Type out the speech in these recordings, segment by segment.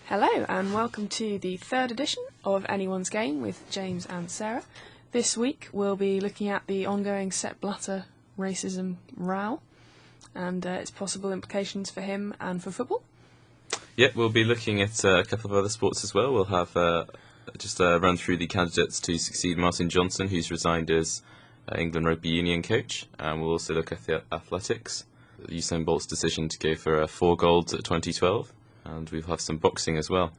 Hello and welcome to the third edition of Anyone's Game with James and Sarah. This week we'll be looking at the ongoing Sep Blatter racism row and its possible implications for him and for football. Yep, we'll be looking at a couple of other sports as well. We'll have just run through the candidates to succeed Martin Jonsson, who's resigned as England Rugby Union coach. And we'll also look at the athletics, Usain Bolt's decision to go for 4 golds at 2012. And we'll have some boxing as well.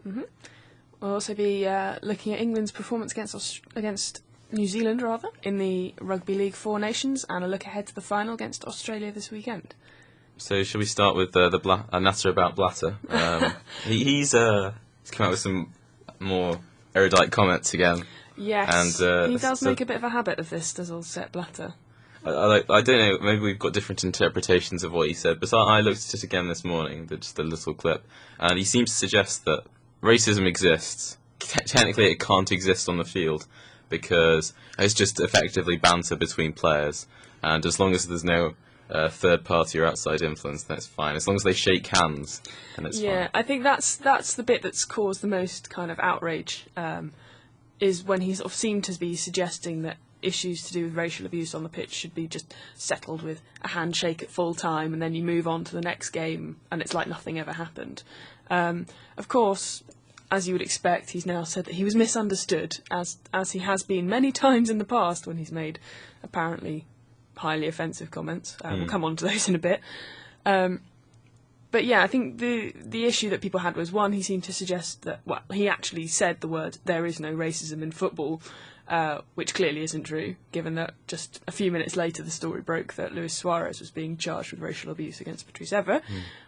Mm-hmm. We'll also be looking at England's performance against New Zealand in the Rugby League Four Nations, and a look ahead to the final against Australia this weekend. So shall we start with the natter about Blatter? He's come out with some more erudite comments again. Yes, and he does make a bit of a habit of this, does old Sep Blatter. I don't know, maybe we've got different interpretations of what he said, but I looked at it again this morning, just a little clip, and he seems to suggest that racism exists. Technically it can't exist on the field, because it's just effectively banter between players, and as long as there's no third party or outside influence, then it's fine. As long as they shake hands, then it's fine. Yeah, I think that's the bit that's caused the most kind of outrage, is when he sort of seemed to be suggesting that issues to do with racial abuse on the pitch should be just settled with a handshake at full time, and then you move on to the next game and it's like nothing ever happened. Of course, as you would expect, he's now said that he was misunderstood, as he has been many times in the past when he's made apparently highly offensive comments. We'll come on to those in a bit. But yeah, I think the issue that people had was, one, he seemed to suggest that, well, he actually said the word "there is no racism in football," which clearly isn't true, given that just a few minutes later the story broke that Luis Suarez was being charged with racial abuse against Patrice Evra,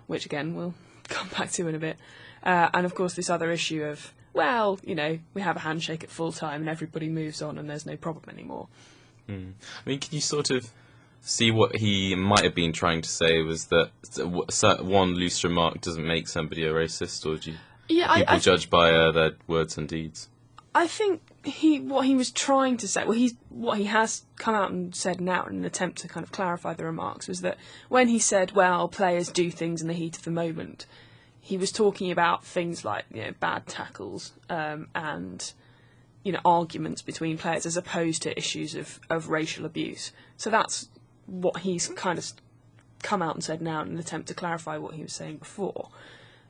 which again we'll come back to in a bit. And of course this other issue of, well, you know, we have a handshake at full time and everybody moves on and there's no problem anymore. I mean, can you sort of see what he might have been trying to say was that one loose remark doesn't make somebody a racist, or do people judge by their words and deeds? I think what he was trying to say, what he has come out and said now in an attempt to kind of clarify the remarks, was that when he said, well, players do things in the heat of the moment, he was talking about things like, you know, bad tackles and, you know, arguments between players as opposed to issues of racial abuse. So that's what he's kind of come out and said now in an attempt to clarify what he was saying before.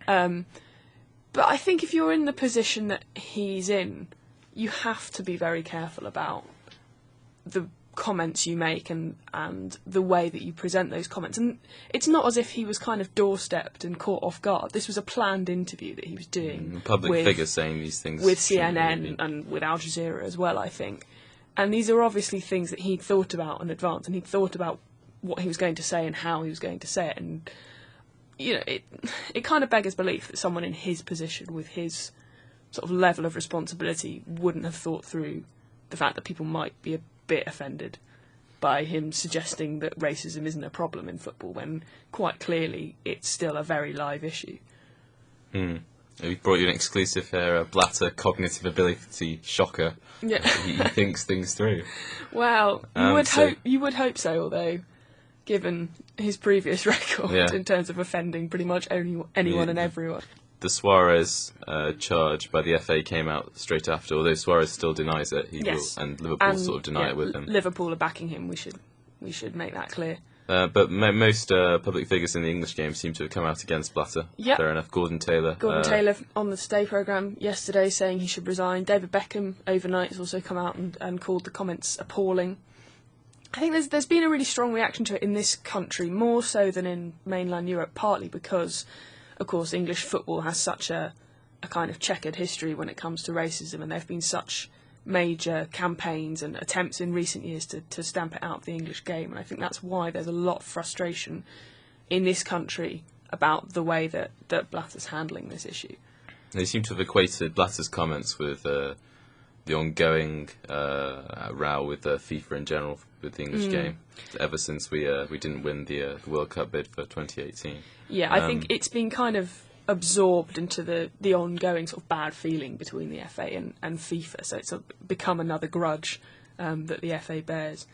But I think if you're in the position that he's in, you have to be very careful about the comments you make and the way that you present those comments. And it's not as if he was kind of doorstepped and caught off guard. This was a planned interview that he was doing. Public figure saying these things. With CNN and with Al Jazeera as well, I think. And these are obviously things that he'd thought about in advance, and he'd thought about what he was going to say and how he was going to say it. And, you know, it kind of beggars belief that someone in his position with his sort of level of responsibility wouldn't have thought through the fact that people might be a bit offended by him suggesting that racism isn't a problem in football, when quite clearly it's still a very live issue. We've brought you an exclusive here, a Blatter cognitive ability shocker. Yeah. He thinks things through. Well, you would hope so, although given his previous record in terms of offending pretty much anyone and everyone. The Suarez charge by the FA came out straight after, although Suarez still denies it. And Liverpool sort of deny it with him. Liverpool are backing him. We should make that clear. But most public figures in the English game seem to have come out against Blatter. Yep. Fair enough. Gordon Taylor on the Stay programme yesterday saying he should resign. David Beckham overnight has also come out and called the comments appalling. I think there's been a really strong reaction to it in this country, more so than in mainland Europe, partly because, of course, English football has such a kind of checkered history when it comes to racism, and there have been such major campaigns and attempts in recent years to stamp it out of the English game, and I think that's why there's a lot of frustration in this country about the way that Blatter's handling this issue. They seem to have equated Blatter's comments with the ongoing row with FIFA in general with the English game, ever since we didn't win the World Cup bid for 2018. Yeah, I think it's been kind of absorbed into the ongoing sort of bad feeling between the FA and FIFA, so it's become another grudge that the FA bears.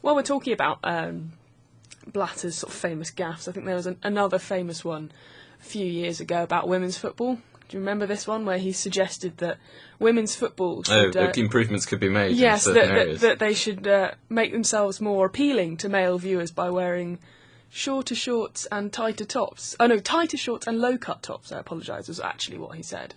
While we're talking about Blatter's sort of famous gaffes, I think there was another famous one a few years ago about women's football, Do you remember this one where he suggested that women's football should... improvements could be made yes, in certain areas. that they should make themselves more appealing to male viewers by wearing shorter shorts and tighter tops. Oh no, tighter shorts and low-cut tops, I apologise, was actually what he said.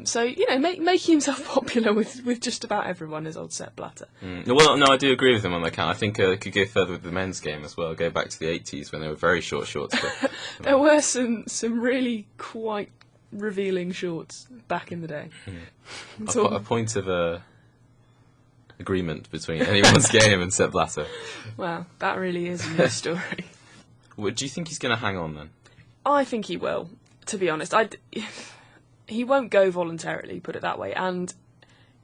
So, making himself popular with just about everyone is old Sep Blatter. Well, no, I do agree with him on that count. I think they could go further with the men's game as well, go back to the 80s when they were very short shorts. But, there were some really quite revealing shorts back in the day. A point of agreement between anyone's game and Sep Blatter. Well, that really is a new story. Well, do you think he's going to hang on then? I think he will, to be honest. He won't go voluntarily, put it that way, and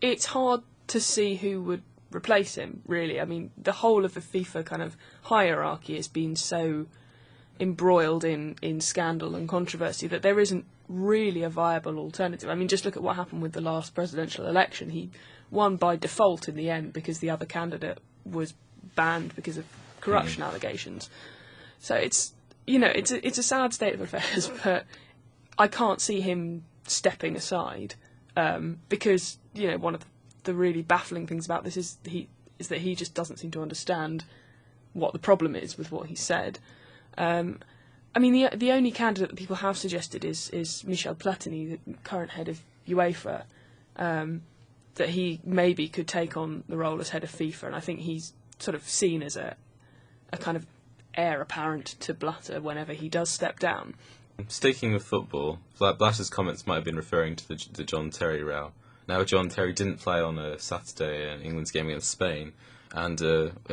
it's hard to see who would replace him, really. I mean, the whole of the FIFA kind of hierarchy has been so embroiled in scandal and controversy that there isn't really a viable alternative. I mean, just look at what happened with the last presidential election. He won by default in the end because the other candidate was banned because of corruption allegations. So it's a sad state of affairs, but I can't see him stepping aside because one of the really baffling things about this is that he just doesn't seem to understand what the problem is with what he said. I mean, the only candidate that people have suggested is Michel Platini, the current head of UEFA, that he maybe could take on the role as head of FIFA, and I think he's sort of seen as a kind of heir apparent to Blatter whenever he does step down. Sticking with football, Blatter's comments might have been referring to the John Terry row. Now, John Terry didn't play on a Saturday in England's game against Spain, and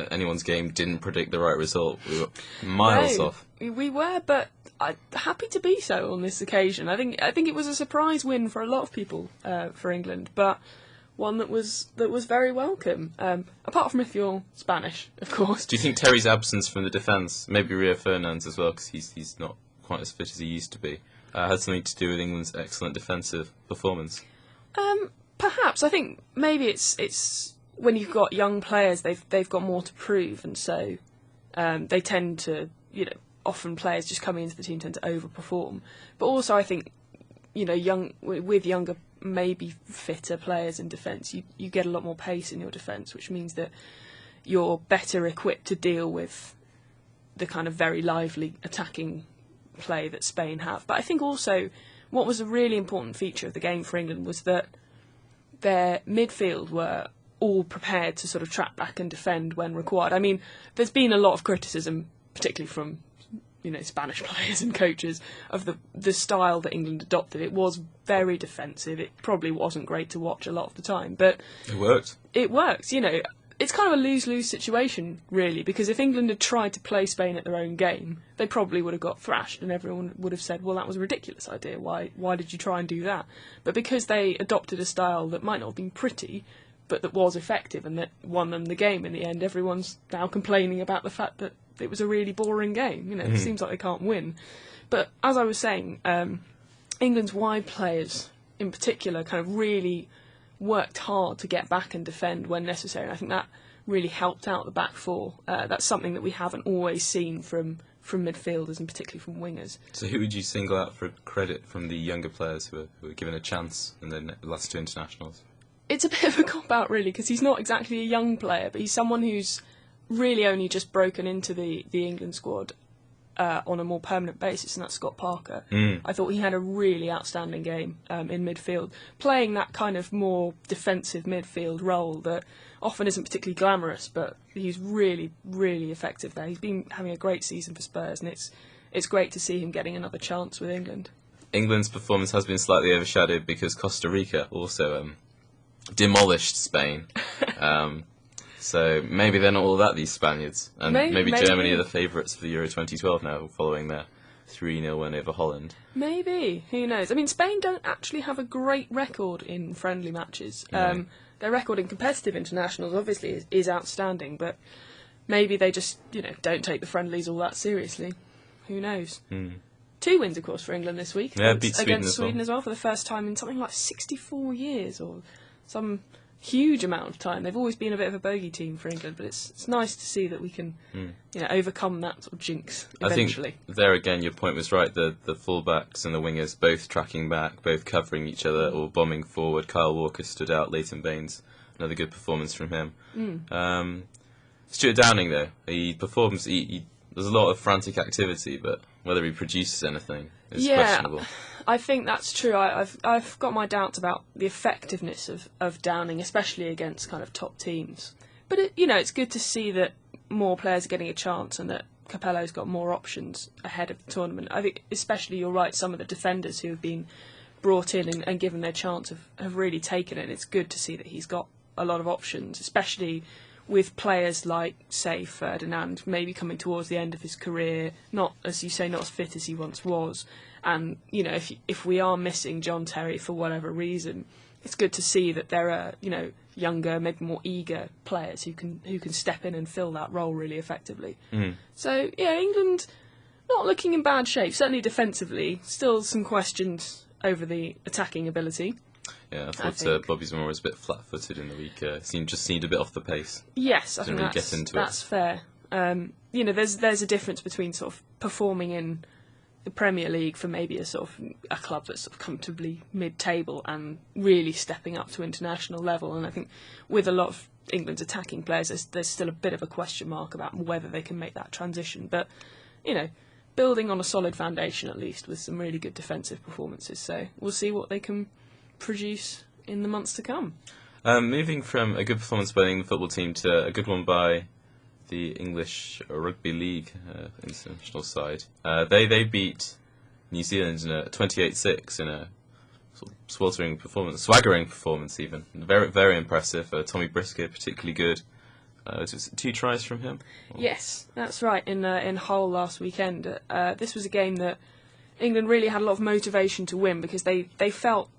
anyone's game didn't predict the right result. We were miles off. We were, but I'm happy to be so on this occasion. I think it was a surprise win for a lot of people for England, but one that was very welcome. Apart from if you're Spanish, of course. Do you think Terry's absence from the defence, maybe Rio Ferdinand's as well, because he's not quite as fit as he used to be, had something to do with England's excellent defensive performance? Perhaps. I think maybe it's when you've got young players, they've got more to prove, and so they tend to, often players just coming into the team tend to overperform. But also, I think, with younger, maybe fitter players in defence, you get a lot more pace in your defence, which means that you're better equipped to deal with the kind of very lively attacking play that Spain have. But I think also what was a really important feature of the game for England was that their midfield were all prepared to sort of track back and defend when required. I mean, there's been a lot of criticism, particularly from Spanish players and coaches, of the style that England adopted. It was very defensive. It probably wasn't great to watch a lot of the time, but it worked. It works. It's kind of a lose-lose situation, really, because if England had tried to play Spain at their own game, they probably would have got thrashed, and everyone would have said, well, that was a ridiculous idea. Why did you try and do that? But because they adopted a style that might not have been pretty, but that was effective and that won them the game in the end, everyone's now complaining about the fact that it was a really boring game. It seems like they can't win. But as I was saying, England's wide players in particular kind of really worked hard to get back and defend when necessary, and I think that really helped out the back four. That's something that we haven't always seen from midfielders and particularly from wingers. So who would you single out for credit from the younger players who were given a chance in the last two internationals? It's a bit of a cop-out, really, because he's not exactly a young player, but he's someone who's really only just broken into the England squad on a more permanent basis, and that's Scott Parker. I thought he had a really outstanding game in midfield, playing that kind of more defensive midfield role that often isn't particularly glamorous, but he's really, really effective there. He's been having a great season for Spurs, and it's great to see him getting another chance with England. England's performance has been slightly overshadowed because Costa Rica also demolished Spain. So maybe they're not all that, these Spaniards. And maybe Germany are the favourites for the Euro 2012 now, following their 3-0 win over Holland. Maybe. Who knows? I mean, Spain don't actually have a great record in friendly matches. No. Their record in competitive internationals, obviously, is outstanding, but maybe they just, don't take the friendlies all that seriously. Who knows? 2 wins, of course, for England this week. Yeah, beat Sweden against Sweden as well for the first time in something like 64 years, or some huge amount of time. They've always been a bit of a bogey team for England, but it's nice to see that we can overcome that sort of jinx eventually. I think there again, your point was right. The fullbacks and the wingers both tracking back, both covering each other or bombing forward. Kyle Walker stood out. Leighton Baines, another good performance from him. Stuart Downing, though, he performs. There's a lot of frantic activity, but whether he produces anything is questionable. I think that's true. I've got my doubts about the effectiveness of Downing, especially against kind of top teams. But it's good to see that more players are getting a chance and that Capello's got more options ahead of the tournament. I think, especially, you're right, some of the defenders who have been brought in and given their chance have really taken it. And it's good to see that he's got a lot of options, especially with players like, say, Ferdinand, maybe coming towards the end of his career, not, as you say, not as fit as he once was. And, if we are missing John Terry for whatever reason, it's good to see that there are, younger, maybe more eager players who can step in and fill that role really effectively. So, England not looking in bad shape, certainly defensively. Still some questions over the attacking ability. Yeah, I thought Bobby Zamora was a bit flat-footed in the week. Seemed a bit off the pace. Yes, I think really get into that's fair. There's a difference between sort of performing in the Premier League for maybe a club that's sort of comfortably mid-table and really stepping up to international level. And I think with a lot of England's attacking players, there's still a bit of a question mark about whether they can make that transition. But, building on a solid foundation at least with some really good defensive performances. So we'll see what they can produce in the months to come. Moving from a good performance by the England football team to a good one by the English Rugby League international side. They beat New Zealand in a 28-6 in a sort of swaggering performance even. Very, very impressive. Tommy Briscoe particularly good. Was it 2 tries from him? Yes, that's right. In Hull last weekend, this was a game that England really had a lot of motivation to win because they felt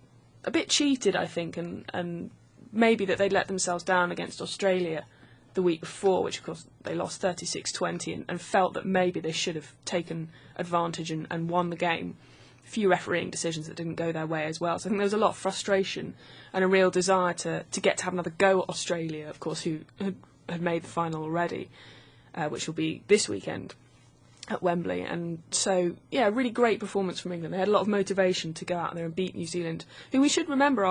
a bit cheated, I think, and maybe that they'd let themselves down against Australia the week before, which of course they lost 36-20, and felt that maybe they should have taken advantage and won the game. A few refereeing decisions that didn't go their way as well. So I think there was a lot of frustration and a real desire to get to have another go at Australia, of course, who had made the final already, which will be this weekend at Wembley. And so, really great performance from England. They had a lot of motivation to go out there and beat New Zealand, who we should remember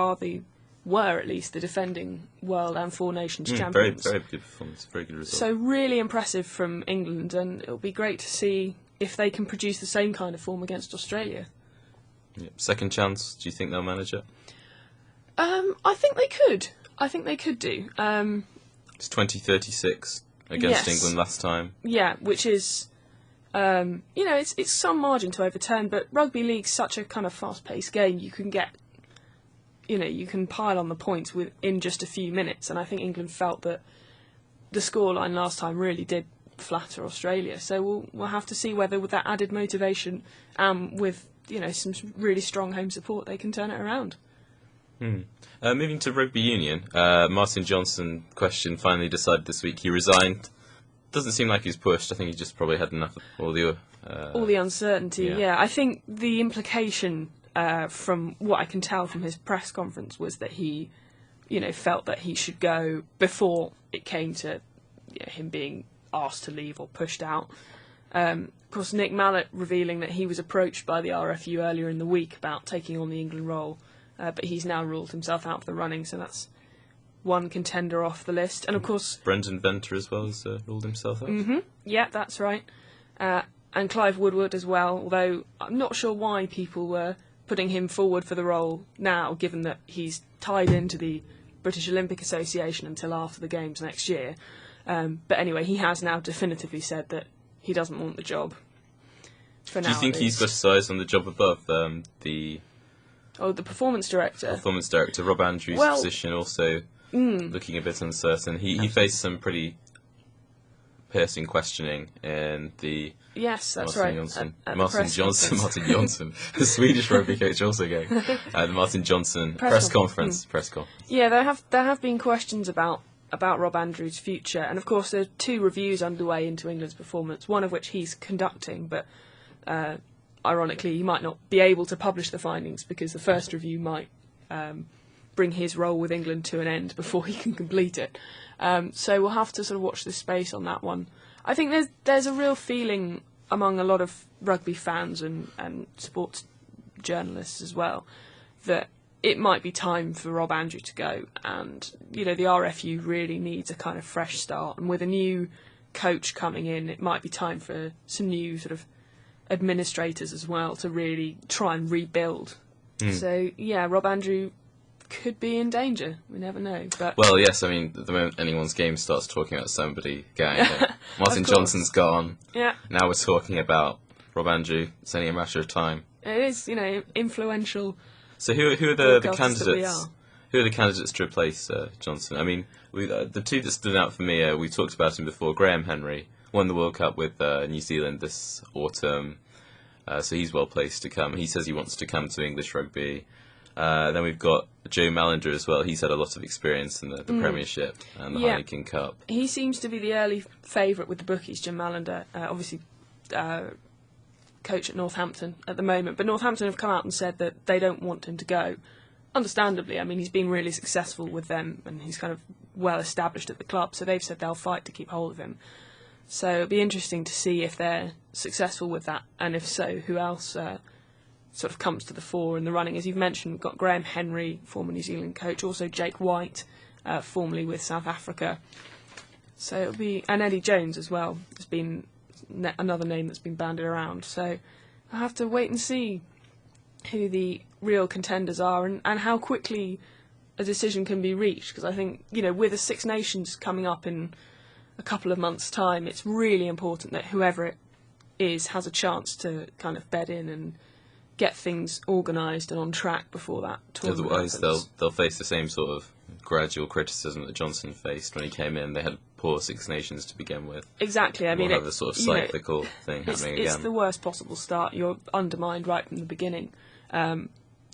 were at least the defending World and Four Nations champions. Very, very good performance, very good result. So really impressive from England, and it'll be great to see if they can produce the same kind of form against Australia. Yep. Second chance, do you think they'll manage it? I think they could. I think they could do. It's 20-36 against England last time. Yeah, which is... it's some margin to overturn, but rugby league's such a kind of fast-paced game. You can get, you can pile on the points in just a few minutes, and I think England felt that the scoreline last time really did flatter Australia. So we'll have to see whether with that added motivation, with some really strong home support, they can turn it around. Moving to rugby union, Martin Jonsson question finally decided this week. He resigned. Doesn't seem like he's pushed. I think he just probably had enough of all the uncertainty. Yeah, I think the implication from what I can tell from his press conference was that he, felt that he should go before it came to him being asked to leave or pushed out. Of course, Nick Mallett revealing that he was approached by the RFU earlier in the week about taking on the England role, but he's now ruled himself out of the running, so that's one contender off the list. And of course, Brendan Venter as well has ruled himself out. Yeah, that's right. And Clive Woodward as well, although I'm not sure why people were putting him forward for the role now, given that he's tied into the British Olympic Association until after the Games next year. But anyway, he has now definitively said that he doesn't want the job. For now, do you think he's got size on the job above the performance director? Performance director, Rob Andrews' position also looking a bit uncertain. He faced some pretty piercing questioning in the Martin Jonsson, the Swedish rugby coach, also going the Martin Jonsson press conference. Yeah, there have been questions about Rob Andrews' future, and of course there are 2 reviews underway into England's performance, one of which he's conducting, but ironically he might not be able to publish the findings because the first review might bring his role with England to an end before he can complete it. So we'll have to sort of watch this space on that one. I think there's a real feeling among a lot of rugby fans and sports journalists as well that it might be time for Rob Andrew to go, and the RFU really needs a kind of fresh start, and with a new coach coming in, it might be time for some new sort of administrators as well to really try and rebuild. So yeah, Rob Andrew could be in danger. We never know. But well, yes, I mean, the moment anyone's game starts talking about somebody going, Martin Jonsson's gone. Yeah. Now we're talking about Rob Andrew. It's only a matter of time. It is, influential. So who are the candidates? That we are. Who are the candidates to replace Jonsson? I mean, the two that stood out for me, we talked about him before. Graham Henry won the World Cup with New Zealand this autumn, so he's well placed to come. He says he wants to come to English rugby. Then we've got Joe Mallender as well. He's had a lot of experience in the Premiership and the Heineken Cup. He seems to be the early favourite with the bookies, Joe Mallender. Obviously, coach at Northampton at the moment. But Northampton have come out and said that they don't want him to go. Understandably, I mean, he's been really successful with them and he's kind of well established at the club. So they've said they'll fight to keep hold of him. So it'll be interesting to see if they're successful with that. And if so, who else sort of comes to the fore in the running. As you've mentioned, we've got Graham Henry, former New Zealand coach, also Jake White, formerly with South Africa. So it'll be, and Eddie Jones as well. There's been another name that's been bandied around. So I'll have to wait and see who the real contenders are and how quickly a decision can be reached. Because I think, with the Six Nations coming up in a couple of months' time, it's really important that whoever it is has a chance to kind of bed in and get things organised and on track before that tournament. Otherwise, they'll face the same sort of gradual criticism that Jonsson faced when he came in. They had poor Six Nations to begin with. Exactly. I mean, we'll have a sort of cyclical thing happening again. It's the worst possible start. You're undermined right from the beginning,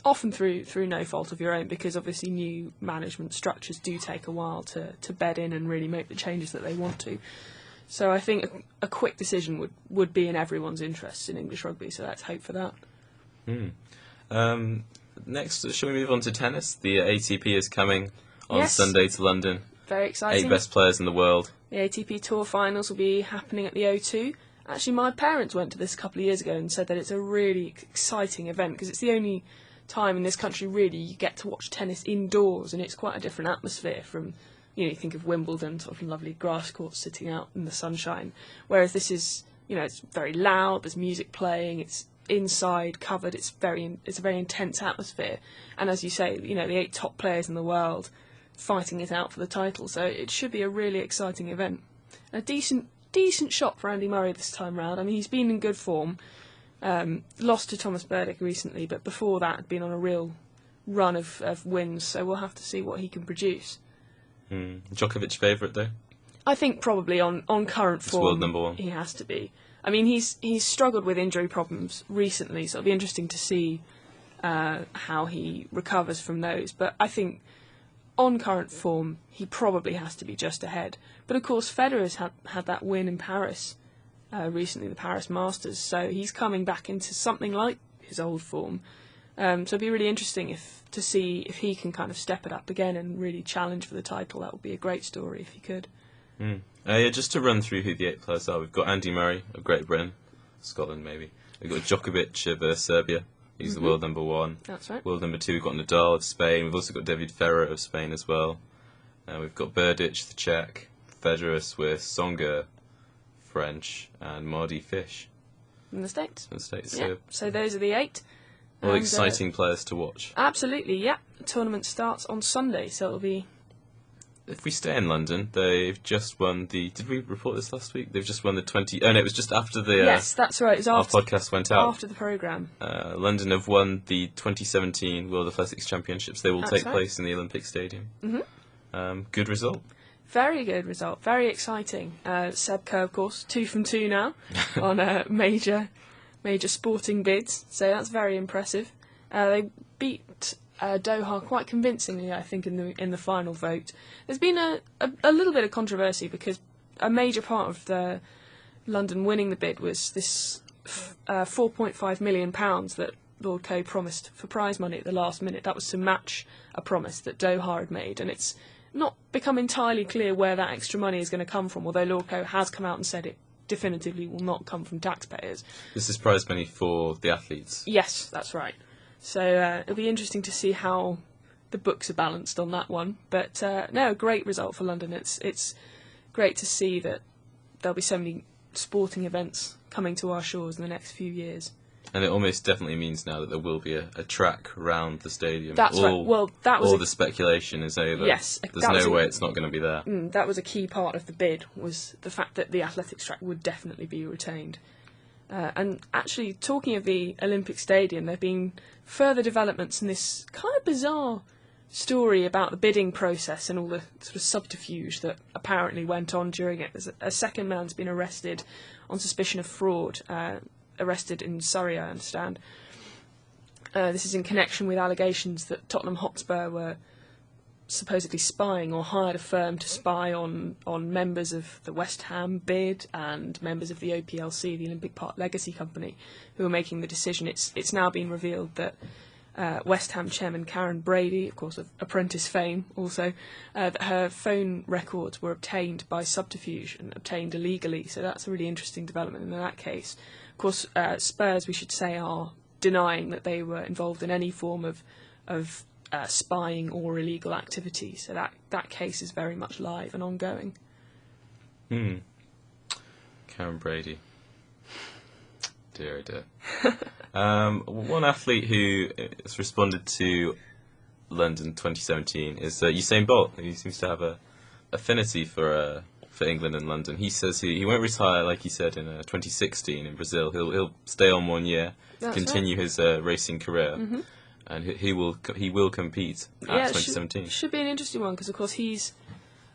often through no fault of your own, because obviously new management structures do take a while to bed in and really make the changes that they want to. So I think a quick decision would be in everyone's interest in English rugby. So let's hope for that. Next, shall we move on to tennis? The ATP is coming on Yes. Sunday to London. Very exciting. 8 best players in the world. The ATP Tour finals will be happening at the O2. Actually, my parents went to this a couple of years ago and said that it's a really exciting event because it's the only time in this country really you get to watch tennis indoors, and it's quite a different atmosphere from, you think of Wimbledon, sort of lovely grass courts sitting out in the sunshine. Whereas this is, it's very loud, there's music playing, it's inside, covered, it's a very intense atmosphere. And as you say, the 8 top players in the world fighting it out for the title, so it should be a really exciting event. A decent shot for Andy Murray this time round. I mean, he's been in good form, lost to Thomas Burdick recently, but before that had been on a real run of wins, so we'll have to see what he can produce. Djokovic favourite though? I think probably on current form, world number one. He has to be. I mean, he's struggled with injury problems recently, so it'll be interesting to see how he recovers from those. But I think on current form, he probably has to be just ahead. But of course, Federer's had that win in Paris recently, the Paris Masters, so he's coming back into something like his old form. So it'll be really interesting to see if he can kind of step it up again and really challenge for the title. That would be a great story if he could. Just to run through who the 8 players are, we've got Andy Murray of Great Britain, Scotland maybe. We've got Djokovic of Serbia, he's the world number 1. That's right. World number 2, we've got Nadal of Spain. We've also got David Ferrer of Spain as well. We've got Berdych, the Czech, Federer, Swiss, Tsonga, French, and Mardy Fish. In the States. Yeah. So those are the 8. All exciting players to watch. Absolutely, yeah. The tournament starts on Sunday, so it'll be... If we stay in London, they've just won the... Did we report this last week? They've just won the 20... Oh, no, it was just after the... yes, that's right. It was our podcast went out. After the programme. London have won the 2017 World Athletics Championships. They will take place in the Olympic Stadium. Good result. Very good result. Very exciting. Seb Kerr, of course, 2 from 2 now on major sporting bids. So that's very impressive. They beat Doha quite convincingly, I think, in the final vote. There's been a little bit of controversy because a major part of the London winning the bid was this £4.5 million that Lord Coe promised for prize money at the last minute. That was to match a promise that Doha had made, and it's not become entirely clear where that extra money is going to come from, although Lord Coe has come out and said it definitively will not come from taxpayers. This is prize money for the athletes. Yes, that's right. So it'll be interesting to see how the books are balanced on that one. But no, a great result for London. It's great to see that there'll be so many sporting events coming to our shores in the next few years. And it almost definitely means now that there will be a track round the stadium. That's right. Well, that was all the speculation is over. Yes, there's no way it's not going to be there. That was a key part of the bid, was the fact that the athletics track would definitely be retained. And actually, talking of the Olympic Stadium, there have been further developments in this kind of bizarre story about the bidding process and all the sort of subterfuge that apparently went on during it. There's a second man's been arrested on suspicion of fraud. Arrested in Surrey, I understand. This is in connection with allegations that Tottenham Hotspur were supposedly spying, or hired a firm to spy on members of the West Ham bid and members of the OPLC, the Olympic Park Legacy Company, who were making the decision. It's now been revealed that West Ham chairman Karen Brady, of course of Apprentice fame also, that her phone records were obtained by subterfuge and obtained illegally. So that's a really interesting development in that case. Of course, Spurs, we should say, are denying that they were involved in any form of spying or illegal activity. So that case is very much live and ongoing. Karen Brady. Dear, oh dear. One athlete who has responded to London 2017 is Usain Bolt, who seems to have a affinity for England and London. He says he won't retire, like he said in 2016 in Brazil. He'll stay on 1 year, continue his racing career, and he will compete at 2017. Should be an interesting one, because of course he's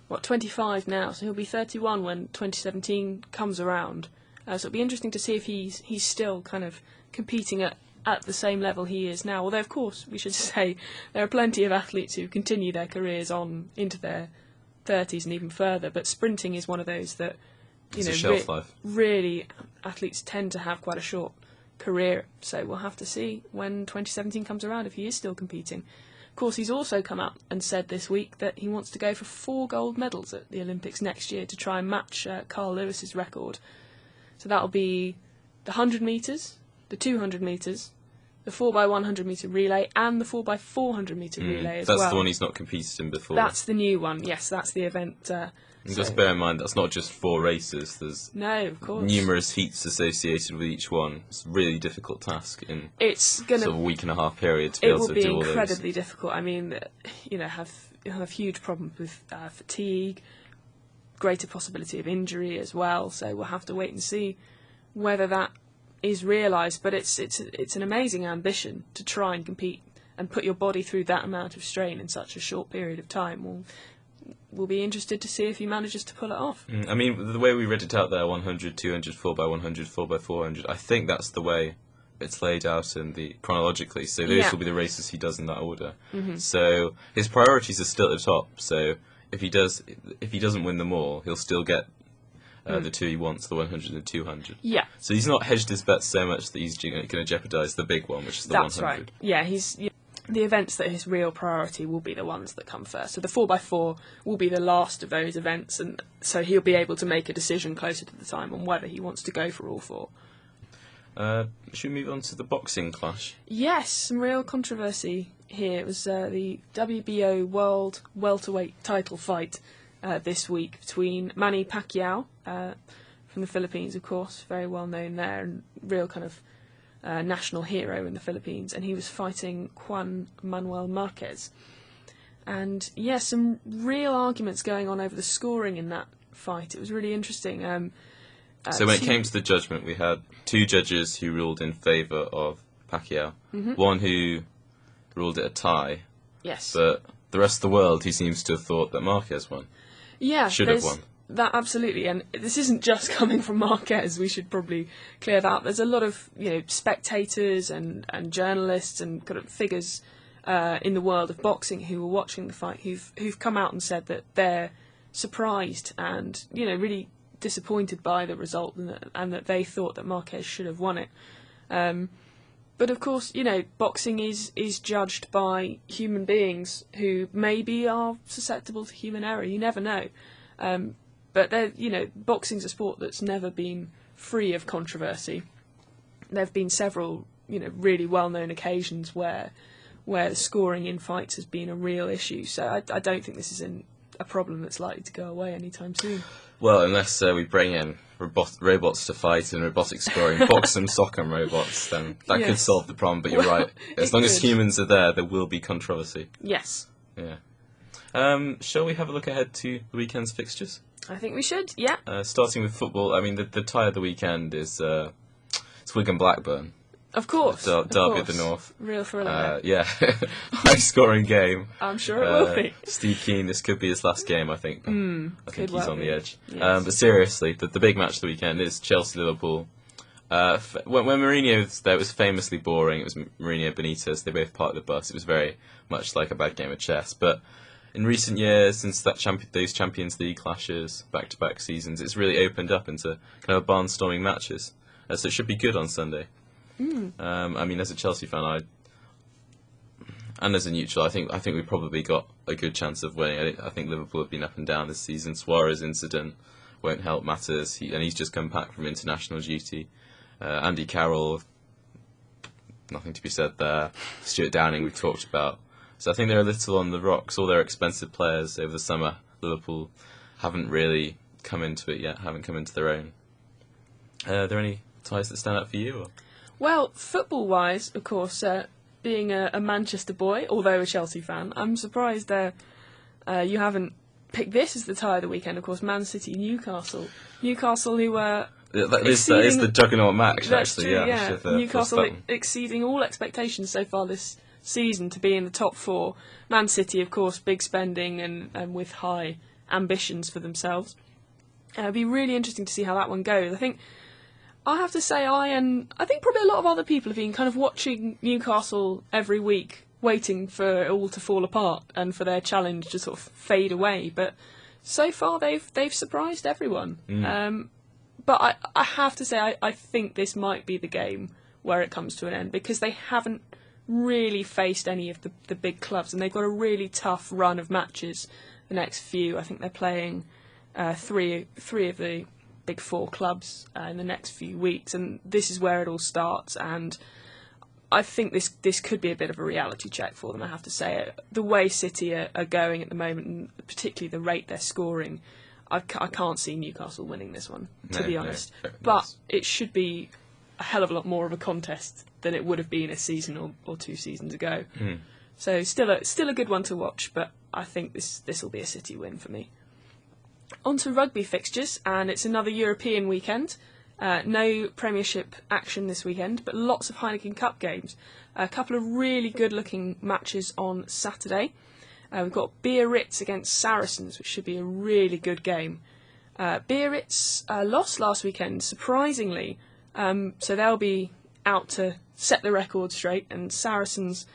25 now, so he'll be 31 when 2017 comes around. So it'll be interesting to see if he's still kind of competing at the same level he is now. Although, of course, we should say there are plenty of athletes who continue their careers on into their 30s and even further. But sprinting is one of those that, shelf life. Really, athletes tend to have quite a short career. So we'll have to see when 2017 comes around if he is still competing. Of course, he's also come out and said this week that he wants to go for 4 gold medals at the Olympics next year to try and match Carl Lewis's record. So that'll be the 100 metres, the 200 metres, the 4x100 metre relay, and the 4x400 metre relay as well. That's the one he's not competed in before. That's the new one, yes, that's the event. Just bear in mind, that's not just 4 races. There's of course. numerous heats associated with each one. It's a really difficult task in sort of a week and a half period to be able to do all those. It will be incredibly difficult. I mean, have huge problems with fatigue, greater possibility of injury as well. So we'll have to wait and see whether that is realised. But it's an amazing ambition to try and compete and put your body through that amount of strain in such a short period of time. We'll be interested to see if he manages to pull it off. I mean, the way we read it out there, 100, 200, 4x100, 4x400, I think that's the way it's laid out chronologically. So those will be the races he does in that order. So his priorities are still at the top. So if he doesn't win them all, he'll still get the 2 he wants, the 100 and the 200. Yeah. So he's not hedged his bets so much that he's going to jeopardise the big one, which is the 100. That's right. Yeah, the events that his real priority will be the ones that come first. So the 4x4 will be the last of those events, and so he'll be able to make a decision closer to the time on whether he wants to go for all 4. Should we move on to the boxing clash? Yes, some real controversy here. It was the WBO World Welterweight title fight this week between Manny Pacquiao from the Philippines, of course, very well known there, and real kind of national hero in the Philippines, and he was fighting Juan Manuel Marquez. And some real arguments going on over the scoring in that fight. It was really interesting. So when it came to the judgment, we had 2 judges who ruled in favour of Pacquiao, one who ruled it a tie. Yes. But the rest of the world, he seems to have thought that Marquez won. Yeah. Should have won. That absolutely, and this isn't just coming from Marquez. We should probably clear that up. There's a lot of spectators and journalists and kind of figures in the world of boxing who were watching the fight who've come out and said that they're surprised and really disappointed by the result, and that they thought that Marquez should have won it. But of course, boxing is judged by human beings who maybe are susceptible to human error. You never know. But boxing's a sport that's never been free of controversy. There have been several, really well-known occasions where the scoring in fights has been a real issue. So I don't think this is a problem that's likely to go away anytime soon. Well, unless we bring in robots to fight and robotic scoring, box and sock and robots, then that could solve the problem. But you're right. As long as humans are there will be controversy. Yes. Yeah. Shall we have a look ahead to the weekend's fixtures? I think we should, yeah. Starting with football, I mean, the tie of the weekend is it's Wigan-Blackburn. Of course. Derby of the North. Real thriller. Yeah. High-scoring game. I'm sure it will be. Steve Keane, this could be his last game, I think. I think he's on the edge. Yes. But seriously, the big match of the weekend is Chelsea-Liverpool. When Mourinho was there, it was famously boring. It was Mourinho Benitez. They both parked the bus. It was very much like a bad game of chess. But in recent years, since those Champions League clashes, back-to-back seasons, it's really opened up into kind of barnstorming matches. So it should be good on Sunday. I mean, as a Chelsea fan, and as a neutral, I think we probably got a good chance of winning. I think Liverpool have been up and down this season. Suarez incident won't help matters, and he's just come back from international duty. Andy Carroll, nothing to be said there. Stuart Downing, we've talked about. So I think they're a little on the rocks. All their expensive players over the summer, Liverpool, haven't really come into it yet, haven't come into their own. Are there any ties that stand out for you? Or? Well, football-wise, of course, being a Manchester boy, although a Chelsea fan, I'm surprised you haven't picked this as the tie of the weekend. Of course, Man City, Newcastle. Newcastle, who were that is the juggernaut match, that's actually. True, yeah. Newcastle exceeding all expectations so far this season to be in the top four. Man City, of course, big spending and with high ambitions for themselves. It'll be really interesting to see how that one goes. I have to say, I think probably a lot of other people have been kind of watching Newcastle every week, waiting for it all to fall apart and for their challenge to sort of fade away. But so far, they've surprised everyone. But I have to say, I think this might be the game where it comes to an end, because they haven't really faced any of the big clubs, and they've got a really tough run of matches the next few. I think they're playing three of the big four clubs in the next few weeks, and this is where it all starts. And I think this could be a bit of a reality check for them, I have to say. The way City are going at the moment, and particularly the rate they're scoring, I can't see Newcastle winning this one, to be honest. But it should be a hell of a lot more of a contest than it would have been a season or 2 seasons ago. So still a good one to watch, but I think this will be a City win for me. On to rugby fixtures, and it's another European weekend. No Premiership action this weekend, but lots of Heineken Cup games. A couple of really good-looking matches on Saturday. We've got Biarritz against Saracens, which should be a really good game. Biarritz lost last weekend, surprisingly, so they'll be out to set the record straight, and Saracens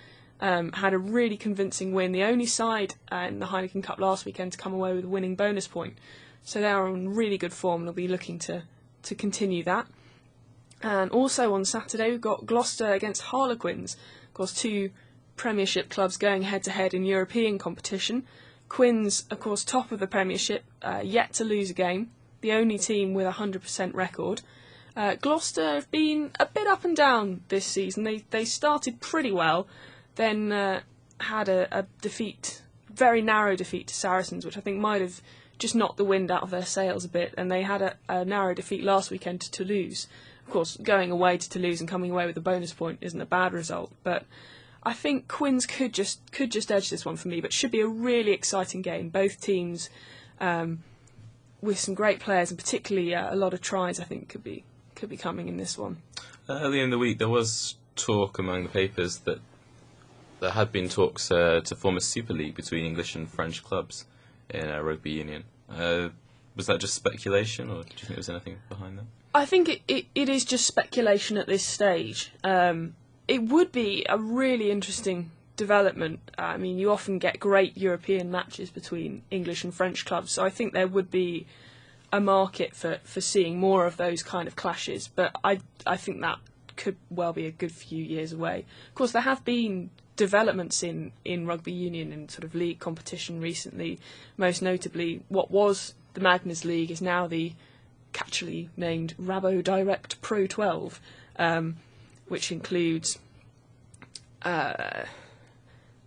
had a really convincing win, the only side in the Heineken Cup last weekend to come away with a winning bonus point. So they're on really good form, and they'll be looking to continue that. And also on Saturday, we've got Gloucester against Harlequins. Of course, 2 Premiership clubs going head-to-head in European competition. Quins, of course, top of the Premiership, yet to lose a game, the only team with a 100% record. Gloucester have been a bit up and down this season. They started pretty well, then had a defeat, very narrow defeat to Saracens, which I think might have just knocked the wind out of their sails a bit, and they had a narrow defeat last weekend to Toulouse. Of course, going away to Toulouse and coming away with a bonus point isn't a bad result, but I think Quins could just edge this one for me, but should be a really exciting game. Both teams with some great players, and particularly a lot of tries, I think, could be coming in this one. Early in the week, there was talk among the papers that there had been talks to form a Super League between English and French clubs in a rugby union. Was that just speculation, or do you think there was anything behind that? I think it is just speculation at this stage. It would be a really interesting development. I mean, you often get great European matches between English and French clubs, so I think there would be a market for seeing more of those kind of clashes. But I think that could well be a good few years away. Of course, there have been developments in rugby union and sort of league competition recently. Most notably, what was the Magners League is now the catchily named Rabo Direct Pro 12, which includes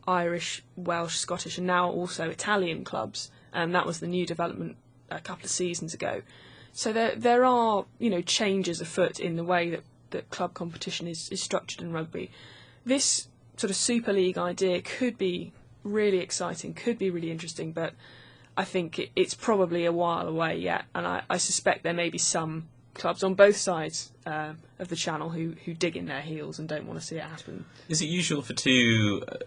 Irish, Welsh, Scottish, and now also Italian clubs. And that was the new development a couple of seasons ago. So there are changes afoot in the way that club competition is structured in rugby. This sort of Super League idea could be really exciting, could be really interesting, but I think it's probably a while away yet, and I suspect there may be some clubs on both sides of the channel who dig in their heels and don't want to see it happen. Is it usual for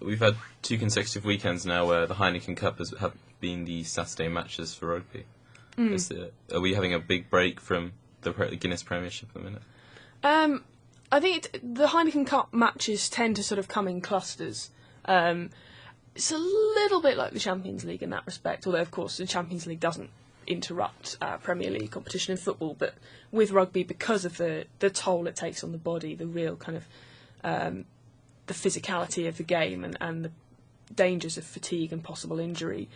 we've had 2 consecutive weekends now where the Heineken Cup have been the Saturday matches for rugby? Are we having a big break from the Guinness Premiership at the minute? I think the Heineken Cup matches tend to sort of come in clusters. It's a little bit like the Champions League in that respect, although of course the Champions League doesn't interrupt Premier League competition in football, but with rugby, because of the toll it takes on the body, the real kind of the physicality of the game and the dangers of fatigue and possible injury,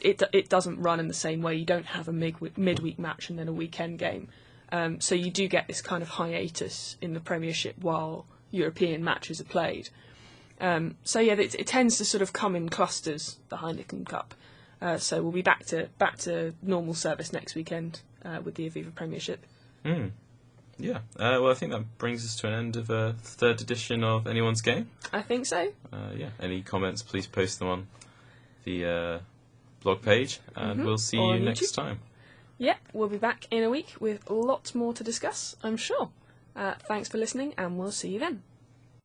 it doesn't run in the same way. You don't have a midweek match and then a weekend game. So you do get this kind of hiatus in the Premiership while European matches are played. It tends to sort of come in clusters, the Heineken Cup. So we'll be back to normal service next weekend with the Aviva Premiership. Yeah. Well, I think that brings us to an end of a 3rd edition of Anyone's Game. I think so. Any comments, please post them on the blog page, and we'll see you next time. Yeah, we'll be back in a week with lots more to discuss, I'm sure. Thanks for listening, and we'll see you then.